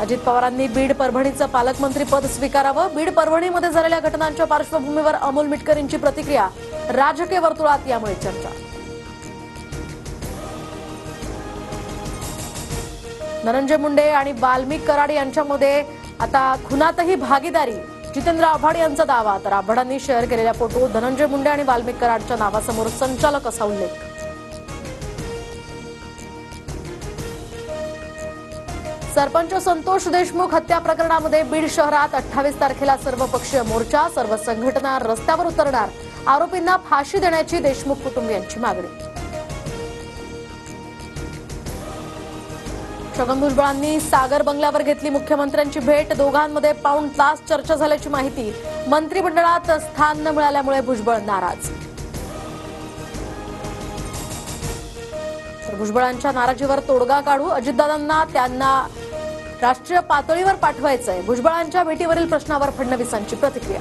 अजित पवारांनी बीड परभणीचं पालकमंत्री पद स्वीकारावं. बीड परभणीमध्ये झालेल्या घटनांच्या पार्श्वभूमीवर अमोल मिटकरींची प्रतिक्रिया. राजकीय वर्तुळात यामुळे चर्चा. धनंजय मुंडे आणि वाल्मिक कराड यांच्यामध्ये आता खुनातही भागीदारी. जितेंद्र आव्हाड यांचा दावा. तर आव्हाडांनी शेअर केलेल्या फोटो धनंजय मुंडे आणि वाल्मिक कराडच्या नावासमोर संचालक असा उल्लेख. सरपंच संतोष देशमुख हत्या प्रकरणामध्ये बीड शहरात 28 तारखेला सर्वपक्षीय मोर्चा. सर्व संघटना रस्त्यावर उतरणार. आरोपींना फाशी देण्याची देशमुख कुटुंबियांची मागणी. छगन भुजबळांनी सागर बंगल्यावर घेतली मुख्यमंत्र्यांची भेट. दोघांमध्ये पाऊण तास चर्चा झाल्याची माहिती. मंत्रिमंडळात स्थान न मिळाल्यामुळे भुजबळ नाराज. तर भुजबळांच्या नाराजीवर तोडगा काढू. अजितदादांना त्यांना राष्ट्रीय पातळीवर पाठवायचंय. भुजबळांच्या भेटीवरील प्रश्नावर फडणवीसांची प्रतिक्रिया.